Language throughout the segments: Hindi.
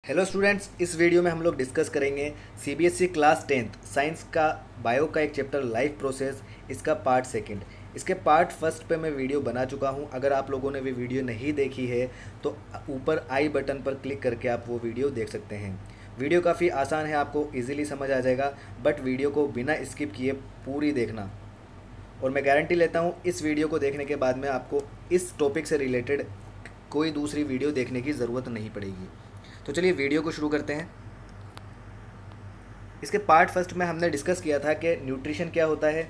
हेलो स्टूडेंट्स, इस वीडियो में हम लोग डिस्कस करेंगे सीबीएसई क्लास 10th साइंस का बायो का एक चैप्टर लाइफ प्रोसेस, इसका पार्ट सेकंड। इसके पार्ट फर्स्ट पे मैं वीडियो बना चुका हूं। अगर आप लोगों ने भी वीडियो नहीं देखी है तो ऊपर आई बटन पर क्लिक करके आप वो वीडियो देख सकते हैं। वीडियो काफ़ी आसान है, आपको ईजिली समझ आ जाएगा, बट वीडियो को बिना स्किप किए पूरी देखना। और मैं गारंटी लेता हूँ इस वीडियो को देखने के बाद में आपको इस टॉपिक से रिलेटेड कोई दूसरी वीडियो देखने की ज़रूरत नहीं पड़ेगी। तो चलिए वीडियो को शुरू करते हैं। इसके पार्ट फर्स्ट में हमने डिस्कस किया था कि न्यूट्रिशन क्या होता है,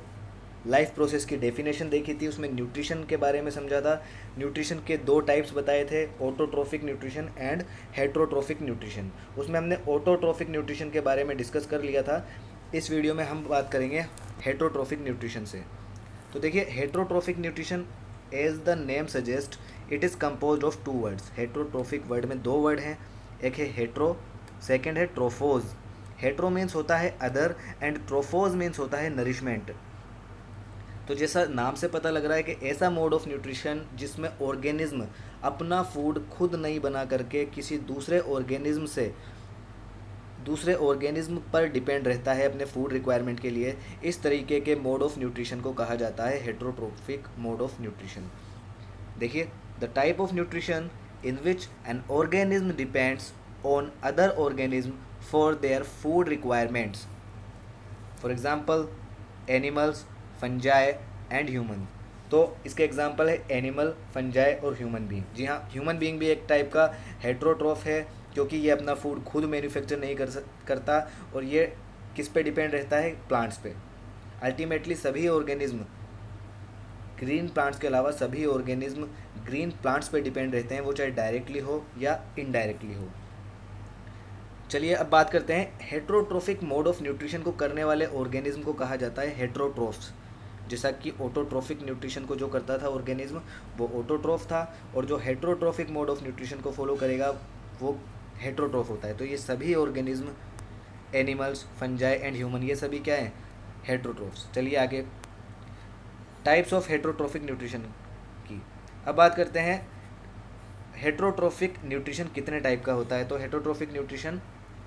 लाइफ प्रोसेस की डेफिनेशन देखी थी, उसमें न्यूट्रिशन के बारे में समझा था। न्यूट्रिशन के दो टाइप्स बताए थे, autotrophic nutrition and heterotrophic nutrition. उसमें हमने ऑटोट्रोफिक न्यूट्रिशन के बारे में डिस्कस कर लिया था। इस वीडियो में हम बात करेंगे हेट्रोट्रोफिक न्यूट्रिशन से। तो देखिए, heterotrophic nutrition as the name suggest it is compose of two words. Heterotrophic word में दो वर्ड हैं, एक है हेट्रो, सेकेंड है ट्रोफोज। हेट्रो मीन्स होता है अदर एंड ट्रोफोज मीन्स होता है नरिशमेंट। तो जैसा नाम से पता लग रहा है कि ऐसा मोड ऑफ न्यूट्रिशन जिसमें ऑर्गेनिज्म अपना फूड खुद नहीं बना करके किसी दूसरे ऑर्गेनिज्म पर डिपेंड रहता है अपने फूड रिक्वायरमेंट के लिए, इस तरीके के मोड ऑफ न्यूट्रिशन को कहा जाता है हेट्रोट्रोफिक मोड ऑफ न्यूट्रिशन। देखिए, the type of nutrition in which an organism depends on other organism for their food requirements. For example animals, fungi and human. तो इसके एग्जाम्पल है एनिमल, फंजाई और ह्यूमन बीइंग। जी हाँ, ह्यूमन बीइंग भी एक टाइप का हेट्रोट्रोफ है, क्योंकि ये अपना फूड खुद मैन्युफैक्चर नहीं करता और ये किस पे डिपेंड रहता है, प्लांट्स पे। अल्टीमेटली सभी ऑर्गेनिज्म, ग्रीन प्लांट्स के अलावा सभी ऑर्गेनिज्म ग्रीन प्लांट्स पे डिपेंड रहते हैं, वो चाहे डायरेक्टली हो या इनडायरेक्टली हो। चलिए अब बात करते हैं हेट्रोट्रोफिक मोड ऑफ न्यूट्रिशन को करने वाले ऑर्गेनिज्म को कहा जाता है हेट्रोट्रोफ्स। जैसा कि ऑटोट्रोफिक न्यूट्रिशन को जो करता था ऑर्गेनिज्म वो ऑटोट्रोफ था, और जो हेट्रोट्रोफिक मोड ऑफ न्यूट्रिशन को फॉलो करेगा वो हेट्रोट्रोफ होता है। तो ये सभी organism, animals, fungi and human, ये सभी क्या है, हेट्रोट्रोफ्स। चलिए आगे, टाइप्स ऑफ हेट्रोट्रोफिक न्यूट्रिशन की अब बात करते हैं। हेट्रोट्रोफिक न्यूट्रिशन कितने टाइप का होता है? तो हेट्रोट्रोफिक न्यूट्रिशन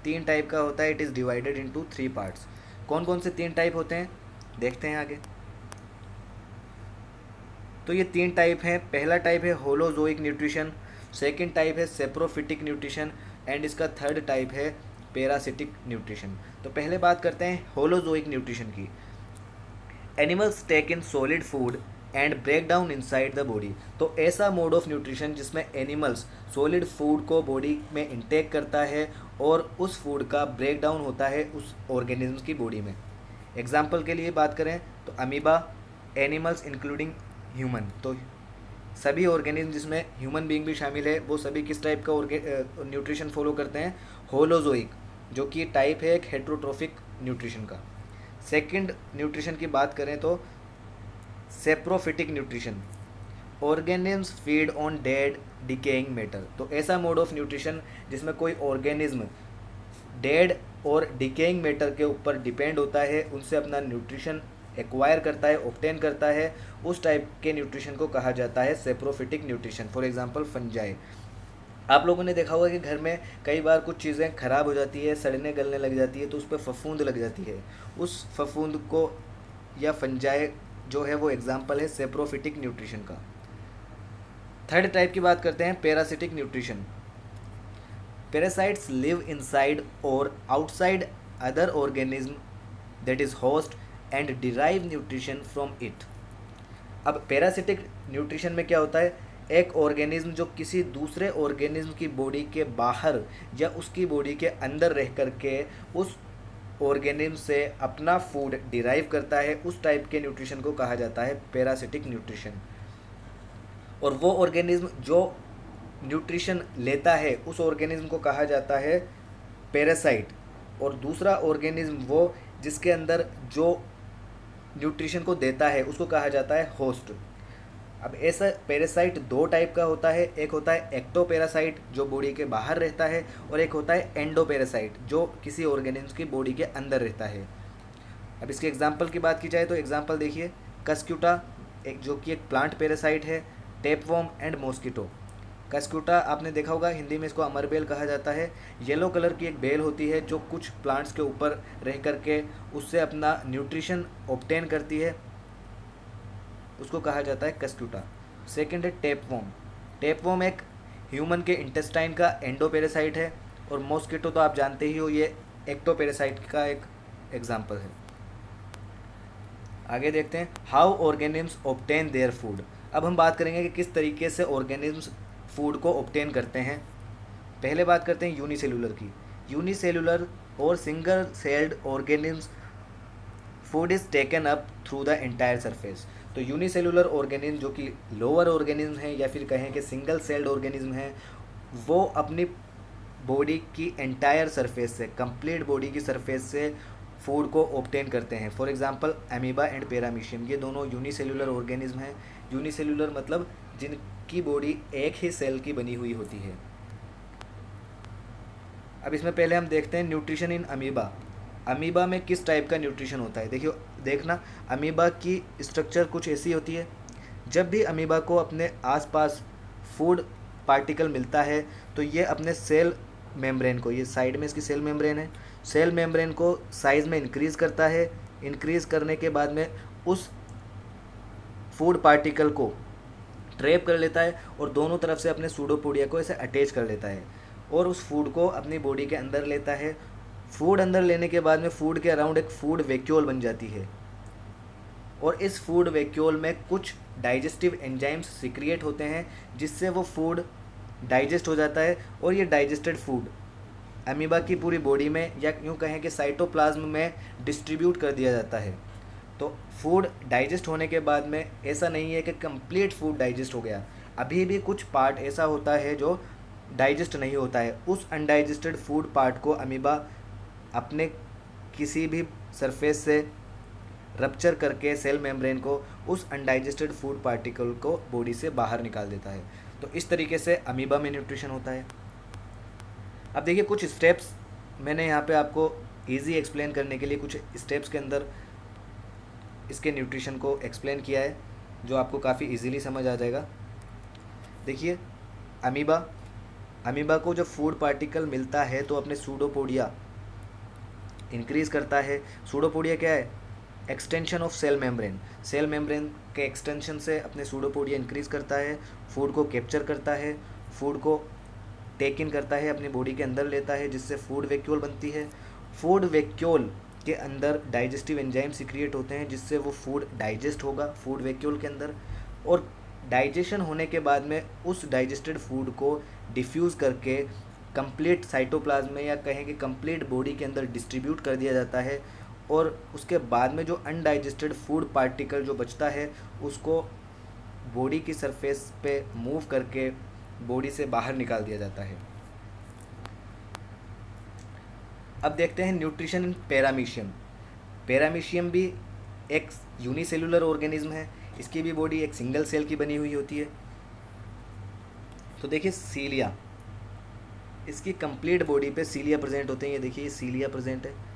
3 टाइप का होता है। It is divided into 3 parts. कौन कौन से 3 टाइप होते हैं, देखते हैं आगे। तो ये 3 टाइप हैं। पहला टाइप है होलोजोइक न्यूट्रिशन, सेकंड टाइप है सेप्रोफिटिक न्यूट्रिशन एंड इसका थर्ड टाइप है पैरासिटिक न्यूट्रिशन। तो पहले बात करते हैं होलोजोइक न्यूट्रिशन की। Animals take in solid food and break down inside the body. तो ऐसा मोड ऑफ न्यूट्रिशन जिसमें एनिमल्स सॉलिड फूड को बॉडी में इंटेक करता है और उस फूड का ब्रेक डाउन होता है उस ऑर्गेनिज्म की बॉडी में। एग्जाम्पल के लिए बात करें तो अमीबा, एनिमल्स इंक्लूडिंग ह्यूमन। तो सभी ऑर्गेनिज्म जिसमें ह्यूमन बीइंग भी शामिल है वो सभी किस टाइप का न्यूट्रिशन फॉलो करते हैं, होलोजोइक, जो कि टाइप है एक हेट्रोट्रोफिक न्यूट्रिशन का। सेकंड न्यूट्रिशन की बात करें तो saprophytic nutrition, organism feed on dead decaying matter. तो ऐसा मोड ऑफ न्यूट्रिशन जिसमें कोई ऑर्गेनिज्म डेड और डिकेइंग मैटर के ऊपर डिपेंड होता है, उनसे अपना न्यूट्रिशन एक्वायर करता है, ऑब्टेन करता है, उस टाइप के न्यूट्रिशन को कहा जाता है saprophytic nutrition. For example fungi. आप लोगों ने देखा होगा कि घर में कई बार कुछ चीज़ें ख़राब हो जाती है, सड़ने गलने लग जाती है, तो उस पर फफूंद लग जाती है। उस फफूंद को या फंजाई जो है वो एग्जाम्पल है सेप्रोफिटिक न्यूट्रिशन का। थर्ड टाइप की बात करते हैं parasitic nutrition. Parasites live inside और outside other organism that is host and derive nutrition from it. अब पैरासिटिक न्यूट्रिशन में क्या होता है, एक ऑर्गेनिज्म जो किसी दूसरे ऑर्गेनिज्म की बॉडी के बाहर या उसकी बॉडी के अंदर रह करके उस ऑर्गेनिज्म से अपना फूड डिराइव करता है, उस टाइप के न्यूट्रिशन को कहा जाता है पैरासिटिक न्यूट्रिशन। और वो ऑर्गेनिज्म जो न्यूट्रिशन लेता है उस ऑर्गेनिज्म को कहा जाता है पैरासाइट, और दूसरा ऑर्गेनिज्म वो जिसके अंदर जो न्यूट्रिशन को देता है उसको कहा जाता है होस्ट। अब ऐसा पैरासाइट 2 टाइप का होता है, एक होता है एक्टोपैरासाइट जो बॉडी के बाहर रहता है, और एक होता है एंडोपैरासाइट जो किसी ऑर्गेनिज्म की बॉडी के अंदर रहता है। अब इसके एग्जांपल की बात की जाए तो एग्जांपल देखिए, कस्क्यूटा एक जो कि एक प्लांट पैरासाइट है, टेपवॉर्म एंड मॉस्किटो। कस्क्यूटा आपने देखा होगा, हिंदी में इसको अमर बेल कहा जाता है। येलो कलर की एक बेल होती है जो कुछ प्लांट्स के ऊपर रह करके उससे अपना न्यूट्रिशन ऑब्टेन करती है, उसको कहा जाता है कस्क्यूटा। सेकंड है टेपवॉर्म। टेपवॉर्म एक ह्यूमन के इंटेस्टाइन का एंडोपेरासाइट है, और मॉस्किटो तो आप जानते ही हो, ये एक्टोपेरासाइट का एक एग्जाम्पल है। आगे देखते हैं how organisms obtain their food. अब हम बात करेंगे कि किस तरीके से ऑर्गेनिम्स फूड को ऑब्टेन करते हैं। पहले बात करते हैं यूनिसेलुलर की। यूनिसेलुलर और single celled organisms food is taken up through the entire surface. तो यूनिसेलुलर ऑर्गेनिज्म जो कि लोअर ऑर्गेनिज्म है या फिर कहें कि सिंगल सेल्ड ऑर्गेनिज्म है, वो अपनी बॉडी की एंटायर सरफेस से, कंप्लीट बॉडी की सरफेस से फूड को ऑब्टेन करते हैं। For example amoeba and paramecium, ये दोनों यूनिसेलुलर ऑर्गेनिज्म हैं। यूनिसेलुलर मतलब जिनकी बॉडी एक ही सेल की बनी हुई होती है। अब इसमें पहले हम देखते हैं न्यूट्रिशन इन अमीबा। अमीबा में किस टाइप का न्यूट्रिशन होता है। देखिए, देखना, अमीबा की स्ट्रक्चर कुछ ऐसी होती है। जब भी अमीबा को अपने आसपास फूड पार्टिकल मिलता है तो ये अपने सेल मेम्ब्रेन को, ये साइड में इसकी सेल मेम्ब्रेन है, सेल मेम्ब्रेन को साइज़ में इंक्रीज़ करता है। इंक्रीज़ करने के बाद में उस फूड पार्टिकल को ट्रैप कर लेता है और दोनों तरफ से अपने सूडोपोडिया को ऐसे अटैच कर लेता है और उस फूड को अपनी बॉडी के अंदर लेता है। फूड अंदर लेने के बाद में फूड के अराउंड एक फूड वैक्यूल बन जाती है, और इस फूड वैक्यूल में कुछ डाइजेस्टिव एंजाइम्स सिक्रिएट होते हैं जिससे वो फूड डाइजेस्ट हो जाता है, और ये डाइजेस्टेड फूड अमीबा की पूरी बॉडी में, या यूँ कहें कि साइटोप्लाज्म में डिस्ट्रीब्यूट कर दिया जाता है। तो फूड डाइजेस्ट होने के बाद में ऐसा नहीं है कि कंप्लीट फूड डाइजेस्ट हो गया, अभी भी कुछ पार्ट ऐसा होता है जो डाइजेस्ट नहीं होता है। उस अनडाइजेस्टेड फूड पार्ट को अमीबा अपने किसी भी सरफेस से रप्चर करके सेल मेम्ब्रेन को उस अनडाइजेस्टेड फूड पार्टिकल को बॉडी से बाहर निकाल देता है। तो इस तरीके से अमीबा में न्यूट्रिशन होता है। अब देखिए, कुछ स्टेप्स मैंने यहाँ पे आपको इजी एक्सप्लेन करने के लिए कुछ स्टेप्स के अंदर इसके न्यूट्रिशन को एक्सप्लेन किया है, जो आपको काफ़ी इजीली समझ आ जाएगा। देखिए, अमीबा को जब फूड पार्टिकल मिलता है तो अपने सूडोपोडिया इंक्रीज़ करता है। सूडोपोडिया क्या है? Extension of cell membrane. Cell membrane के एक्सटेंशन से अपने सूडोपोडिया इंक्रीज़ करता है, फूड को कैप्चर करता है, फूड को टेक इन करता है, अपनी बॉडी के अंदर लेता है, जिससे फूड वैक्यूल बनती है। फूड वैक्यूल के अंदर डाइजेस्टिव एंजाइम सिक्रिएट होते हैं जिससे वो फूड डाइजेस्ट होगा फूड वैक्यूल के अंदर, और डाइजेशन होने के बाद में उस डाइजेस्टेड फूड को डिफ्यूज़ करके कंप्लीट साइटोप्लाज्म में, या कहें कि कंप्लीट बॉडी के अंदर डिस्ट्रीब्यूट कर दिया जाता है। और उसके बाद में जो अनडाइजेस्टेड फूड पार्टिकल जो बचता है उसको बॉडी की सरफेस पे मूव करके बॉडी से बाहर निकाल दिया जाता है। अब देखते हैं न्यूट्रिशन इन पैरामीशियम। पैरामीशियम भी एक यूनिसेलुलर ऑर्गेनिज्म है, इसकी भी बॉडी एक सिंगल सेल की बनी हुई होती है। तो देखिए, सीलिया, इसकी कंप्लीट बॉडी पे सीलिया प्रेजेंट होते हैं। ये देखिए, सीलिया प्रेजेंट है।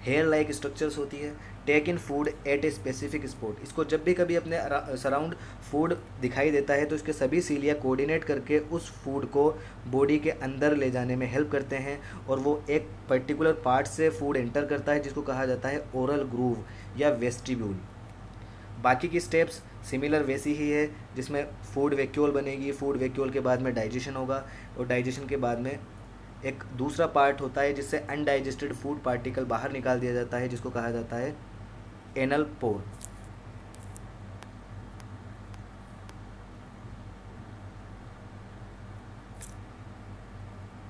हेयर लाइक स्ट्रक्चर्स होती है। Take in food at a specific spot. इसको जब भी कभी अपने सराउंड फूड दिखाई देता है तो इसके सभी सीलिया कोऑर्डिनेट करके उस फूड को बॉडी के अंदर ले जाने में हेल्प करते हैं, और वो एक पर्टिकुलर पार्ट से फूड एंटर करता है जिसको कहा जाता है ओरल ग्रूव या वेस्टिब्यूल। बाकी की स्टेप्स सिमिलर वैसी ही है, जिसमें फूड वैक्यूल बनेगी, फूड वैक्यूल के बाद में डाइजेशन होगा, और डाइजेशन के बाद में एक दूसरा पार्ट होता है जिससे अनडाइजेस्टेड फूड पार्टिकल बाहर निकाल दिया जाता है, जिसको कहा जाता है anal pore.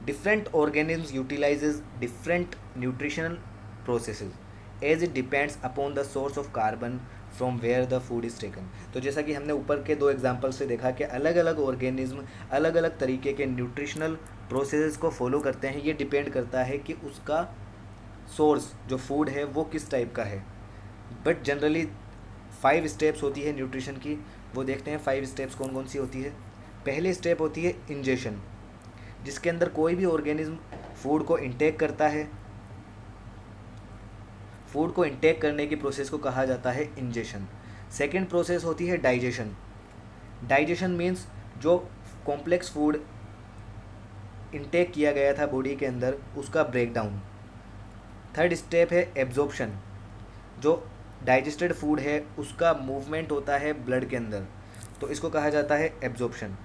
Different organisms utilizes different nutritional processes as it depends upon the source of carbon from where the food is taken। तो जैसा कि हमने ऊपर के दो एग्जाम्पल से देखा कि अलग अलग ऑर्गेनिज्म अलग अलग तरीके के न्यूट्रिशनल प्रोसेसेस को फॉलो करते हैं। ये डिपेंड करता है कि उसका सोर्स जो फूड है वो किस टाइप का है। बट जनरली 5 स्टेप्स होती है न्यूट्रिशन की, वो देखते हैं 5 स्टेप्स कौन कौन सी होती है। पहली स्टेप होती है इंजेशन, जिसके अंदर कोई भी ऑर्गेनिज्म फूड को इंटेक करता है। फूड को इंटेक करने की प्रोसेस को कहा जाता है इंजेशन। सेकेंड प्रोसेस होती है डाइजेशन। डाइजेशन मीन्स जो कॉम्प्लेक्स फूड इंटेक किया गया था बॉडी के अंदर उसका ब्रेकडाउन। थर्ड स्टेप है एब्जॉर्प्शन, जो डाइजेस्टेड फूड है उसका मूवमेंट होता है ब्लड के अंदर, तो इसको कहा जाता है एब्जॉर्प्शन।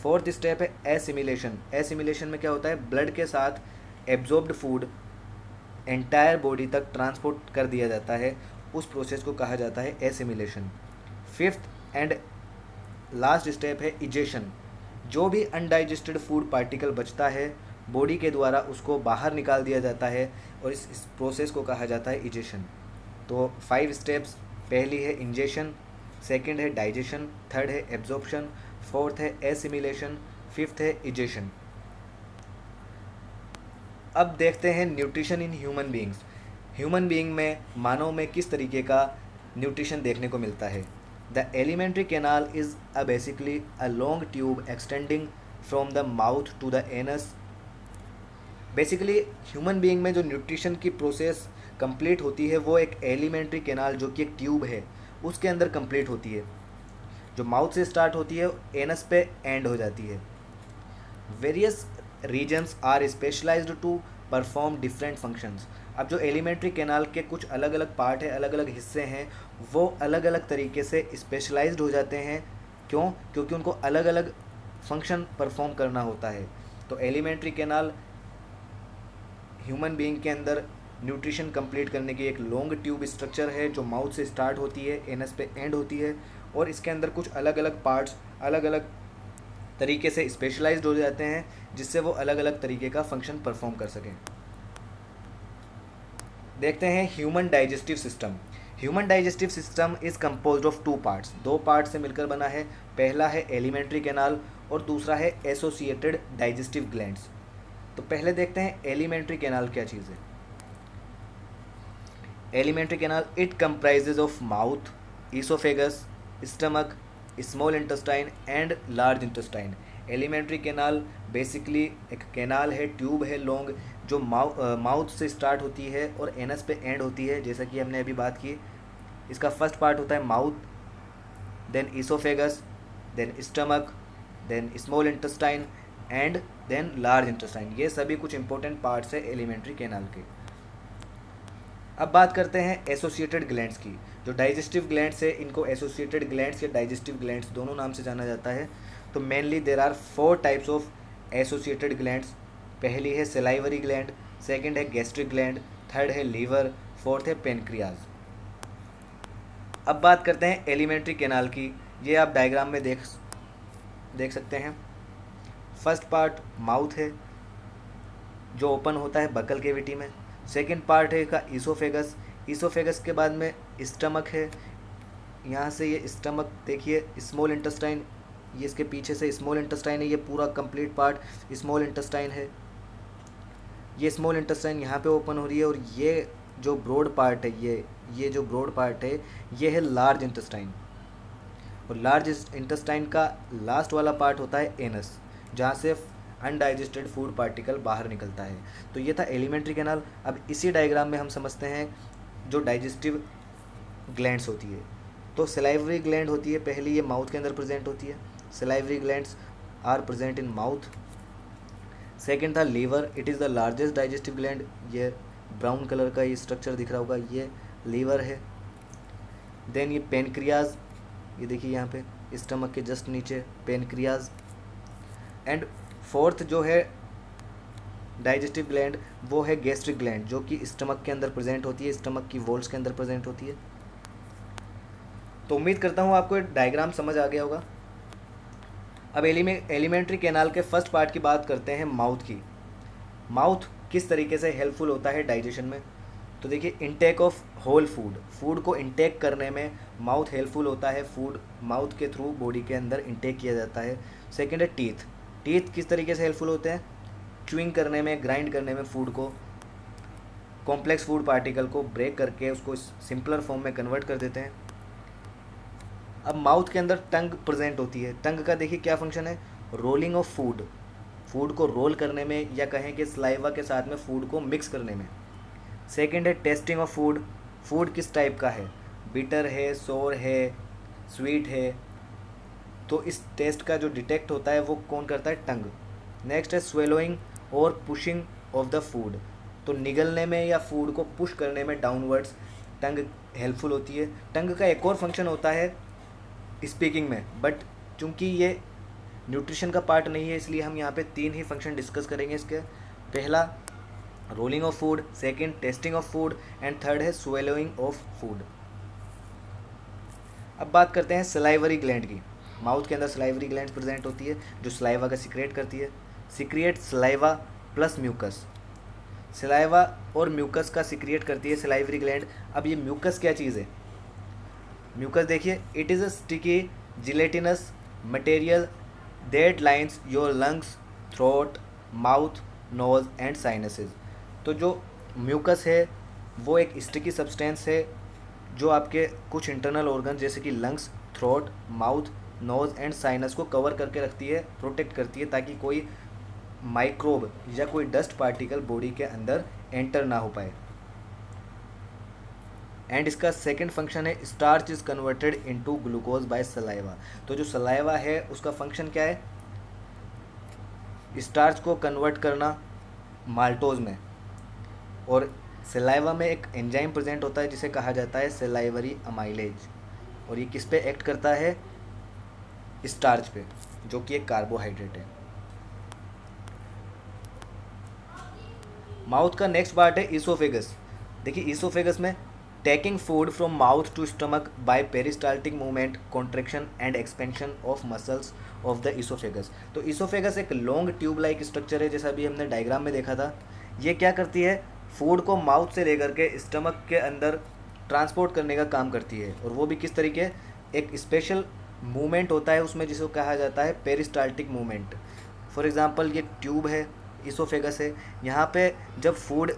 फोर्थ स्टेप है एसिमिलेशन। एसिमिलेशन में क्या होता है, ब्लड के साथ एब्जॉर्ब्ड फूड एंटायर बॉडी तक ट्रांसपोर्ट कर दिया जाता है, उस प्रोसेस को कहा जाता है assimilation. Fifth and last step है इजेशन। जो भी अनडाइजेस्टेड फूड पार्टिकल बचता है बॉडी के द्वारा उसको बाहर निकाल दिया जाता है और इस प्रोसेस को कहा जाता है इजेशन। तो 5 स्टेप्स, पहली है इंजेशन, सेकंड है डाइजेशन, थर्ड है एब्जॉर्प्शन, फोर्थ है एसिमिलेशन, फिफ्थ है इजेशन। अब देखते हैं nutrition in human beings. Human being में, मानव में किस तरीके का न्यूट्रिशन देखने को मिलता है। The alimentary canal is basically a long tube extending from the mouth to the anus. Basically human being में जो न्यूट्रिशन की प्रोसेस कंप्लीट होती है वो एक एलिमेंट्री कैनाल, जो कि एक ट्यूब है, उसके अंदर कंप्लीट होती है, जो माउथ से स्टार्ट होती है एनस पे एंड हो जाती है। Various regions are specialised to perform different functions. अब जो एलिमेंट्री कैनाल के कुछ अलग अलग पार्ट है, अलग अलग हिस्से हैं, वो अलग अलग तरीके से स्पेशलाइज्ड हो जाते हैं। क्यों? क्योंकि उनको अलग अलग फंक्शन परफॉर्म करना होता है। तो एलिमेंट्री कैनाल ह्यूमन बीइंग के अंदर न्यूट्रिशन कंप्लीट करने की एक लॉन्ग ट्यूब स्ट्रक्चर है, जो माउथ से स्टार्ट होती है, एनस पे एंड होती है, और इसके अंदर कुछ अलग अलग पार्ट्स अलग अलग तरीके से स्पेशलाइज्ड हो जाते हैं, जिससे वो अलग अलग तरीके का फंक्शन परफॉर्म कर सकें। देखते हैं human digestive system. Human digestive system is composed of 2 parts, 2 part से मिलकर बना है। पहला है एलिमेंट्री कैनाल और दूसरा है एसोसिएटेड डाइजेस्टिव ग्लैंड्स। तो पहले देखते हैं एलिमेंट्री कैनाल क्या चीज़ है। Alimentary canal it comprises of mouth, oesophagus, stomach, small intestine and large intestine. Alimentary canal basically एक कैनाल है, ट्यूब है लॉन्ग, जो माउथ से स्टार्ट होती है और एनस पे एंड होती है, जैसा कि हमने अभी बात की। इसका फर्स्ट पार्ट होता है mouth, then oesophagus, then stomach, then small intestine and then large intestine. ये सभी कुछ इंपॉर्टेंट पार्ट्स है एलिमेंट्री कैनाल के। अब बात करते हैं एसोसिएटेड ग्लैंड्स की। जो डाइजेस्टिव ग्लैंड्स है, इनको एसोसिएटेड ग्लैंड्स या डाइजेस्टिव ग्लैंड्स दोनों नाम से जाना जाता है। तो mainly there are 4 types of associated glands. पहली है सलाइवरी ग्लैंड, सेकंड है गैस्ट्रिक ग्लैंड, थर्ड है लीवर, फोर्थ है पेनक्रियाज। अब बात करते हैं एलिमेंट्री कैनाल की। ये आप डायग्राम में देख सकते हैं। फर्स्ट पार्ट माउथ है, जो ओपन होता है बकल कैविटी में। सेकंड पार्ट है इसका ईसोफेगस। ईसोफेगस के बाद में स्टमक है, यहाँ से ये स्टमक देखिए, स्मॉल इंटेस्टाइन, ये इसके पीछे से स्मॉल इंटेस्टाइन है, ये पूरा कंप्लीट पार्ट स्मॉल इंटेस्टाइन है। ये स्मॉल इंटेस्टाइन यहाँ पे ओपन हो रही है, और ये जो ब्रॉड पार्ट है, ये जो ब्रॉड पार्ट है, ये है लार्ज इंटेस्टाइन। और लार्ज इंटेस्टाइन का लास्ट वाला पार्ट होता है एनस, जहाँ से अनडाइजेस्टेड फूड पार्टिकल बाहर निकलता है। तो ये था एलिमेंट्री कैनाल। अब इसी डायग्राम में हम समझते हैं जो डाइजेस्टिव ग्लैंड्स होती है। तो सलाइवरी ग्लैंड होती है, पहली ये माउथ के अंदर प्रेजेंट होती है। Salivary glands are present in mouth. Second था liver, it is the largest digestive gland. ये ब्राउन कलर का ये स्ट्रक्चर दिख रहा होगा, ये लीवर है। देन ये पेनक्रियाज, ये देखिए यहाँ पे स्टमक के जस्ट नीचे पेनक्रियाज। एंड फोर्थ जो है डाइजेस्टिव ग्लैंड, वो है गैस्ट्रिक ग्लैंड, जो कि स्टमक के अंदर प्रेजेंट होती है, स्टमक की वॉल्स के अंदर प्रेजेंट होती है। तो उम्मीद करता हूँ आपको डायग्राम समझ आ गया होगा। अब एलिमेंट्री कैनाल के फर्स्ट पार्ट की बात करते हैं, माउथ की। माउथ किस तरीके से हेल्पफुल होता है डाइजेशन में। तो देखिए, इनटेक ऑफ होल फूड को इनटेक करने में माउथ हेल्पफुल होता है। फूड माउथ के थ्रू बॉडी के अंदर इनटेक किया जाता है। सेकेंड है टीथ किस तरीके से हेल्पफुल होते हैं, च्युइंग करने में, ग्राइंड करने में, फूड को, कॉम्प्लेक्स फूड पार्टिकल को ब्रेक करके उसको सिंपलर फॉर्म में कन्वर्ट कर देते हैं। अब माउथ के अंदर टंग प्रेजेंट होती है। टंग का देखिए क्या फंक्शन है, रोलिंग ऑफ फूड को रोल करने में, या कहें कि सलाइवा के साथ में फूड को मिक्स करने में। सेकेंड है टेस्टिंग ऑफ फूड किस टाइप का है, बिटर है, सोर है, स्वीट है। तो इस टेस्ट का जो डिटेक्ट होता है वो कौन करता है, टंग। नेक्स्ट है स्वेलोइंग और पुशिंग ऑफ द फूड, तो निगलने में या फूड को पुश करने में डाउनवर्ड्स टंग हेल्पफुल होती है। टंग का एक और फंक्शन होता है स्पीकिंग में, बट चूंकि ये न्यूट्रिशन का पार्ट नहीं है इसलिए हम यहाँ पे 3 ही फंक्शन डिस्कस करेंगे इसके। पहला rolling of food, second testing of food and third है स्वेलोइंग ऑफ फूड। अब बात करते हैं सलाइवरी ग्लैंड की। माउथ के अंदर सलाइवरी ग्लैंड प्रेजेंट होती है जो सलाइवा का सीक्रेट करती है। Secrete saliva plus mucus, saliva और म्यूकस का सीक्रेट करती है सलाइवरी ग्लैंड। अब ये म्यूकस क्या चीज़ है, म्यूकस देखिए, it is a sticky gelatinous material that lines your lungs, throat, mouth, nose and sinuses. तो जो म्यूकस है वो एक स्टिकी सब्सटेंस है जो आपके कुछ इंटरनल ऑर्गन जैसे कि lungs, throat, mouth, nose and sinus को कवर करके रखती है, प्रोटेक्ट करती है, ताकि कोई माइक्रोब या कोई डस्ट पार्टिकल बॉडी के अंदर एंटर ना हो पाए। एंड इसका सेकंड फंक्शन है starch is converted into glucose by saliva. तो जो सलाइवा है उसका फंक्शन क्या है, स्टार्च को कन्वर्ट करना माल्टोज में, और सलाइवा में एक एंजाइम प्रेजेंट होता है जिसे कहा जाता है सलाइवरी अमाइलेज, और ये किस पे एक्ट करता है, स्टार्च पे, जो कि एक कार्बोहाइड्रेट है। माउथ का नेक्स्ट पार्ट है ईसोफेगस। देखिए ईसोफेगस में taking food from mouth to stomach by peristaltic movement, contraction and expansion of muscles of the oesophagus. तो ईसोफेगस एक लॉन्ग ट्यूब लाइक स्ट्रक्चर है, जैसा अभी हमने डायग्राम में देखा था। ये क्या करती है, फूड को माउथ से लेकर के स्टमक के अंदर ट्रांसपोर्ट करने का काम करती है, और वो भी किस तरीके, एक स्पेशल मूवमेंट होता है उसमें जिसको कहा जाता है पेरिस्टाल्टिक मूवमेंट। फॉर एग्जांपल ये ट्यूब है, ईसोफेगस है, यहाँ पे जब फूड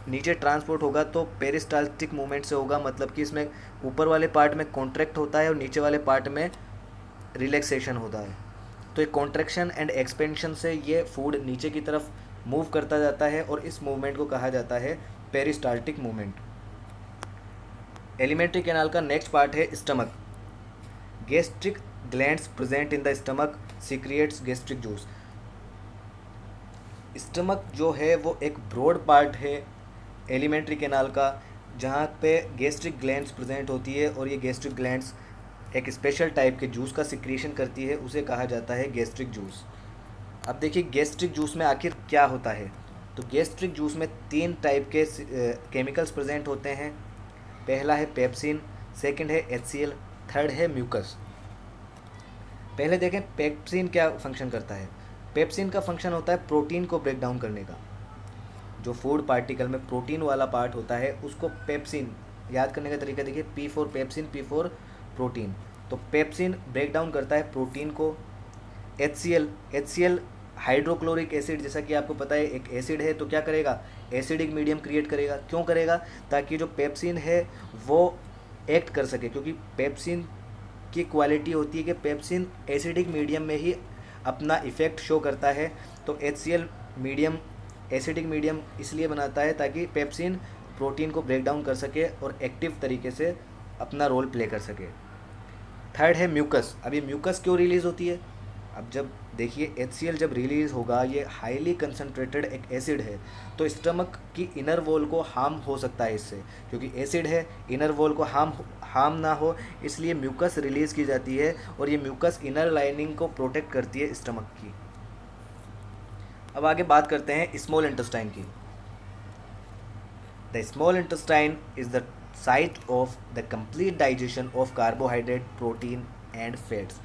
नीचे ट्रांसपोर्ट होगा तो पेरिस्टाल्टिक मूवमेंट से होगा, मतलब कि इसमें ऊपर वाले पार्ट में कॉन्ट्रैक्ट होता है और नीचे वाले पार्ट में रिलैक्सेशन होता है। तो एक कॉन्ट्रैक्शन एंड एक्सपेंशन से ये फूड नीचे की तरफ मूव करता जाता है, और इस मूवमेंट को कहा जाता है पेरिस्टाल्टिक मूवमेंट। एलिमेंट्री कैनाल का नेक्स्ट पार्ट है stomach. Gastric glands present in the stomach secrets gastric juice. Stomach जो है वो एक ब्रॉड पार्ट है एलिमेंट्री कैनाल का, जहाँ पे गैस्ट्रिक ग्लैंड्स प्रेजेंट होती है, और ये गैस्ट्रिक ग्लैंड्स एक स्पेशल टाइप के जूस का सिक्रीशन करती है, उसे कहा जाता है गैस्ट्रिक जूस। अब देखिए गैस्ट्रिक जूस में आखिर क्या होता है, तो गैस्ट्रिक जूस में 3 टाइप के केमिकल्स प्रेजेंट होते हैं। पहला है पेप्सिन, सेकंड है HCl, थर्ड है म्यूकस। पहले देखें पेप्सिन क्या फंक्शन करता है। पेप्सिन का फंक्शन होता है प्रोटीन को ब्रेक डाउन करने का। जो फूड पार्टिकल में प्रोटीन वाला पार्ट होता है उसको पेप्सिन, याद करने का तरीका देखिए, P for pepsin, P for protein. तो पेप्सिन ब्रेक डाउन करता है प्रोटीन को। HCl हाइड्रोक्लोरिक एसिड, जैसा कि आपको पता है एक एसिड है, तो क्या करेगा, एसिडिक मीडियम क्रिएट करेगा। क्यों करेगा, ताकि जो पेप्सिन है वो एक्ट कर सके, क्योंकि पेप्सिन की क्वालिटी होती है कि पेप्सिन एसिडिक मीडियम में ही अपना इफ़ेक्ट शो करता है। तो HCl मीडियम एसिडिक मीडियम इसलिए बनाता है ताकि पेप्सिन प्रोटीन को ब्रेक डाउन कर सके और एक्टिव तरीके से अपना रोल प्ले कर सके। थर्ड है म्यूकस। अब ये म्यूकस क्यों रिलीज़ होती है, अब जब देखिए HCl जब रिलीज़ होगा, ये हाईली कंसनट्रेटेड एक एसिड है, तो स्टमक की इनर वॉल को हार्म हो सकता है इससे, क्योंकि एसिड है, इनर वॉल को हार्म ना हो इसलिए म्यूकस रिलीज़ की जाती है, और ये म्यूकस इनर लाइनिंग को प्रोटेक्ट करती है स्टमक की। अब आगे बात करते हैं स्मॉल इंटेस्टाइन की। The small intestine is the site of the complete digestion of carbohydrate, protein and fats.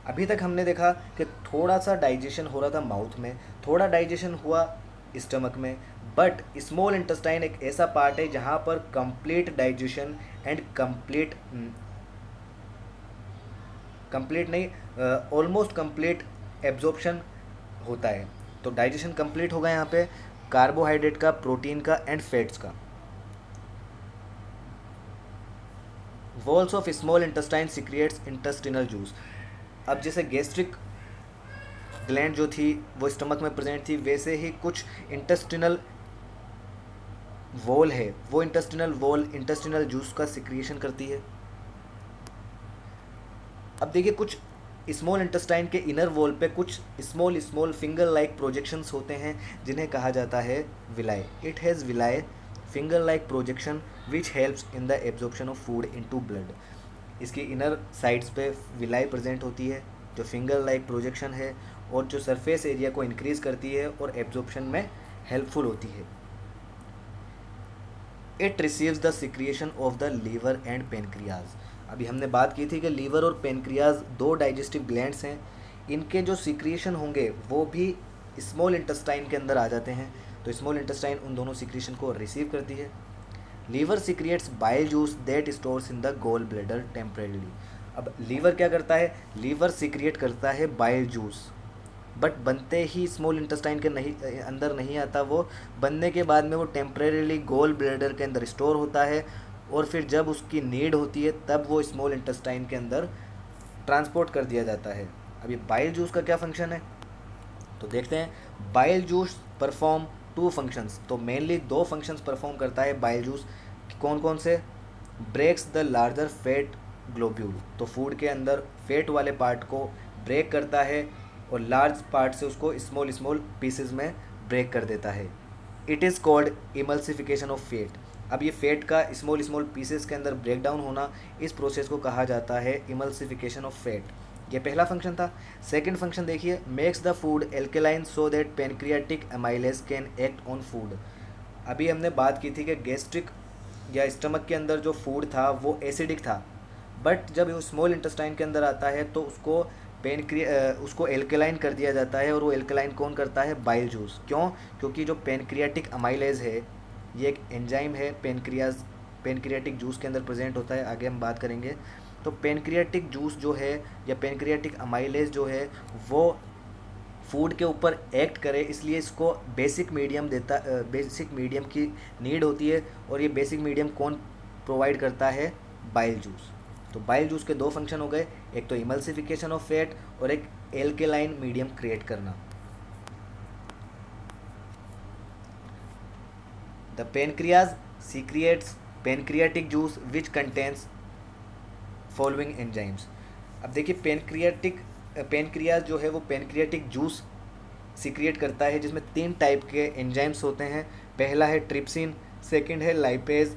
अभी तक हमने देखा कि थोड़ा सा डाइजेशन हो रहा था माउथ में, थोड़ा डाइजेशन हुआ स्टमक में, बट स्मॉल इंटेस्टाइन एक ऐसा पार्ट है जहाँ पर कंप्लीट डाइजेशन एंड कंप्लीट नहीं, ऑलमोस्ट कंप्लीट एब्जॉर्प्शन होता है। तो डाइजेशन कंप्लीट होगा यहाँ पे कार्बोहाइड्रेट का, प्रोटीन का एंड फैट्स का। Walls of small intestine secrets intestinal juice. अब जैसे गैस्ट्रिक ग्लैंड जो थी वो स्टमक में प्रेजेंट थी, वैसे ही कुछ इंटेस्टिनल वॉल है, वो इंटेस्टिनल वॉल इंटेस्टिनल जूस का सिक्रिएशन करती है। अब देखिए कुछ स्मॉल इंटेस्टाइन के इनर वॉल पे कुछ small small finger like projections होते हैं जिन्हें कहा जाता है villi. It has villi finger like projection which helps in the absorption of food into blood. इसकी इनर साइड्स पे विलाई प्रेजेंट होती है जो फिंगर लाइक प्रोजेक्शन है और जो सरफेस एरिया को इंक्रीज करती है और एब्जॉर्प्शन में हेल्पफुल होती है. It receives the secretion of the liver and pancreas. अभी हमने बात की थी कि लीवर और पेनक्रियाज दो डाइजेस्टिव ग्लैंड्स हैं. इनके जो सिक्रिएशन होंगे वो भी स्मॉल इंटेस्टाइन के अंदर आ जाते हैं. तो स्मॉल इंटेस्टाइन उन दोनों सिक्रिएशन को रिसीव करती है. Liver secretes bile juice that stores in the gall bladder temporarily. अब लीवर क्या करता है? लीवर सिक्रिएट करता है बाइल जूस, बट बनते ही स्मॉल इंटेस्टाइन के अंदर नहीं आता. वो बनने के बाद में वो टेम्परेरीली गोल ब्लैडर के अंदर स्टोर होता है और फिर जब उसकी नीड होती है तब वो स्मॉल इंटेस्टाइन के अंदर ट्रांसपोर्ट कर दिया जाता है. अब ये बाइल जूस का क्या फंक्शन है तो देखते हैं. Bile juice perform two functions. तो मेनली दो फंक्शंस परफॉर्म करता है बाइल जूस. कौन कौन से? Breaks the larger fat globule. तो फूड के अंदर फैट वाले पार्ट को ब्रेक करता है और लार्ज पार्ट से उसको स्मॉल स्मॉल पीसेस में ब्रेक कर देता है. It is called emulsification of fat. अब ये फैट का स्मॉल स्मॉल पीसेस के अंदर ब्रेक डाउन होना, इस प्रोसेस को कहा जाता है इमल्सिफिकेशन ऑफ फैट. ये पहला फंक्शन था. सेकंड फंक्शन देखिए, makes the food alkaline so that pancreatic amylase can act on food. अभी हमने बात की थी कि गैस्ट्रिक या स्टमक के अंदर जो फूड था वो एसिडिक था, बट जब वो स्मॉल इंटेस्टाइन के अंदर आता है तो उसको एल्केलाइन कर दिया जाता है. और वो एल्केलाइन कौन करता है? Bile juice. क्यों? क्योंकि जो पेनक्रियाटिक अमाइलेज है ये एक एंजाइम है, पेनक्रियाटिक जूस के अंदर प्रेजेंट होता है. आगे हम बात करेंगे. तो पेनक्रियाटिक जूस जो है या पेनक्रियाटिक अमाइलेज जो है वो फूड के ऊपर एक्ट करे, इसलिए इसको बेसिक मीडियम की नीड होती है. और ये बेसिक मीडियम कौन प्रोवाइड करता है? Bile juice. तो बाइल जूस के दो फंक्शन हो गए, एक तो इमल्सिफिकेशन ऑफ फैट और एक एल्केलाइन मीडियम क्रिएट करना. The pancreas secretes pancreatic juice which contains following enzymes. अब देखिए पेनक्रियाज जो है वो पेनक्रियाटिक जूस सीक्रिएट करता है जिसमें 3 टाइप के एंजाइम्स होते हैं. पहला है ट्रिप्सिन, सेकंड है लाइपेज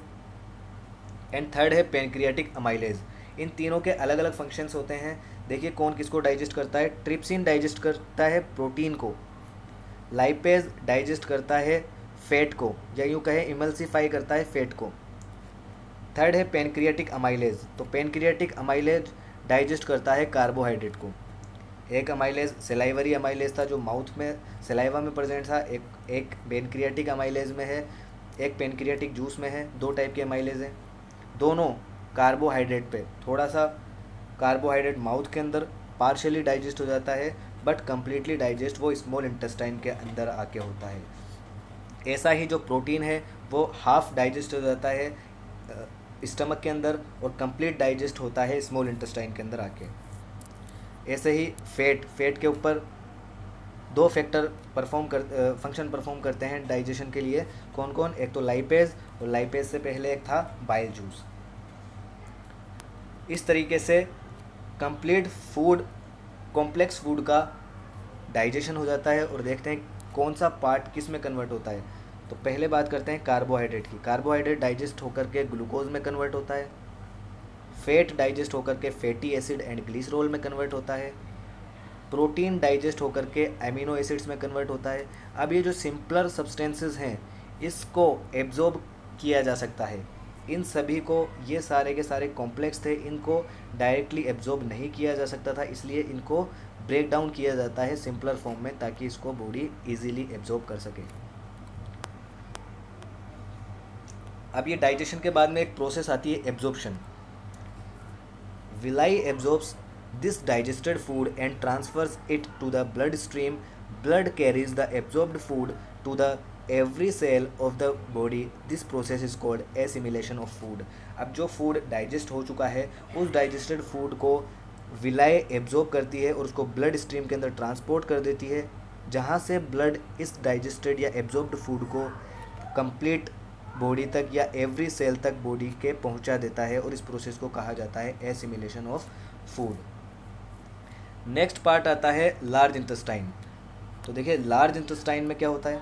एंड थर्ड है पेनक्रियाटिक अमाइलेज. इन तीनों के अलग अलग फंक्शंस होते हैं. देखिए कौन किसको डाइजेस्ट करता है. ट्रिप्सिन डाइजेस्ट करता है प्रोटीन को, लाइपेज डाइजेस्ट करता है फैट को, या यूँ कहें इमल्सिफाई करता है फैट को. थर्ड है पेनक्रियाटिक अमाइलेज. तो पेनक्रियाटिक अमाइलेज डाइजेस्ट करता है कार्बोहाइड्रेट को. एक अमाइलेज सेलाइवरी अमाइलेज था जो माउथ में सेलाइवा में प्रेजेंट था, एक पेनक्रियाटिक अमाइलेज में है, एक पेनक्रियाटिक जूस में है. 2 टाइप के अमाइलेज हैं. दोनों कार्बोहाइड्रेट पे, थोड़ा सा कार्बोहाइड्रेट माउथ के अंदर पार्शियली डाइजेस्ट हो जाता है, बट कम्प्लीटली डाइजेस्ट वो स्मॉल इंटेस्टाइन के अंदर आके होता है. ऐसा ही जो प्रोटीन है वो हाफ डाइजेस्ट हो जाता है स्टमक के अंदर और कंप्लीट डाइजेस्ट होता है स्मॉल इंटेस्टाइन के अंदर आके. ऐसे ही फैट के ऊपर 2 फैक्टर फंक्शन परफॉर्म करते हैं डाइजेशन के लिए. कौन कौन? एक तो लाइपेज, और लाइपेज से पहले एक था बाइल जूस. इस तरीके से कंप्लीट फूड, कॉम्प्लेक्स फूड का डाइजेशन हो जाता है. और देखते हैं कौन सा पार्ट किस में कन्वर्ट होता है. तो पहले बात करते हैं कार्बोहाइड्रेट की. कार्बोहाइड्रेट डाइजेस्ट होकर के ग्लूकोज में कन्वर्ट होता है. फैट डाइजेस्ट होकर के फैटी एसिड एंड ग्लिसरॉल में कन्वर्ट होता है. प्रोटीन डाइजेस्ट होकर के एमिनो एसिड्स में कन्वर्ट होता है. अब ये जो सिंपलर सब्सटेंसेस हैं इसको एब्जॉर्ब किया जा सकता है. इन सभी को, ये सारे के सारे कॉम्प्लेक्स थे, इनको डायरेक्टली एब्जॉर्ब नहीं किया जा सकता था, इसलिए इनको ब्रेक डाउन किया जाता है सिंपलर फॉर्म में ताकि इसको बॉडी इजीली एब्जॉर्ब कर सके. अब ये डाइजेशन के बाद में एक प्रोसेस आती है absorption. Villi absorbs this digested food and transfers it to the blood stream. Blood carries the absorbed food to the every cell of the body. This process is called assimilation of food. अब जो फूड डाइजेस्ट हो चुका है उस डाइजेस्टेड फूड को विलाई एब्जॉर्ब करती है और उसको ब्लड स्ट्रीम के अंदर ट्रांसपोर्ट कर देती है, जहाँ से ब्लड इस डाइजेस्टेड या एब्जॉर्ब्ड फूड को कंप्लीट बॉडी तक या एवरी सेल तक बॉडी के पहुंचा देता है. और इस प्रोसेस को कहा जाता है assimilation of food. Next part आता है लार्ज इंटेस्टाइन। तो देखिए लार्ज इंटेस्टाइन में क्या होता है।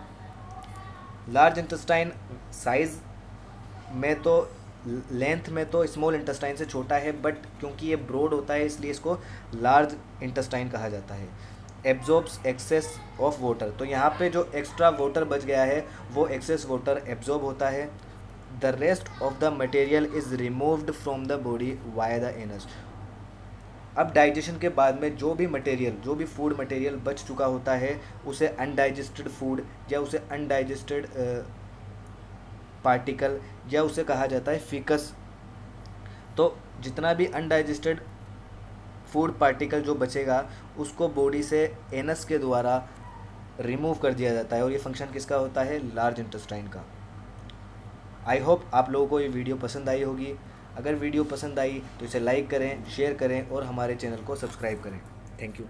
लार्ज इंटेस्टाइन साइज़ में तो, लेंथ में तो स्मॉल इंटेस्टाइन से छोटा है, बट क्योंकि ये ब्रॉड होता है इसलिए इसको लार्ज इंटेस्टाइन कहा जाता है। एब्जॉर्ब्स एक्सेस ऑफ वाटर, तो यहाँ पे जो एक्स्ट्रा वाटर बच गया है वो एक्सेस वाटर एब्जॉर्ब होता है। The rest of the material is removed from the body via the anus. अब डाइजेशन के बाद में जो भी मटेरियल, जो भी फूड मटेरियल बच चुका होता है उसे अनडाइजेस्टेड फूड या उसे अनडाइजेस्टेड पार्टिकल या उसे कहा जाता है फिकस। तो जितना भी अनडाइजेस्टेड फूड पार्टिकल जो बचेगा उसको बॉडी से एनस के द्वारा रिमूव कर दिया जाता है, और ये फंक्शन किसका होता है, लार्ज इंटेस्टाइन का। आई होप आप लोगों को ये वीडियो पसंद आई होगी। अगर वीडियो पसंद आई तो इसे लाइक करें, शेयर करें और हमारे चैनल को सब्सक्राइब करें। Thank you.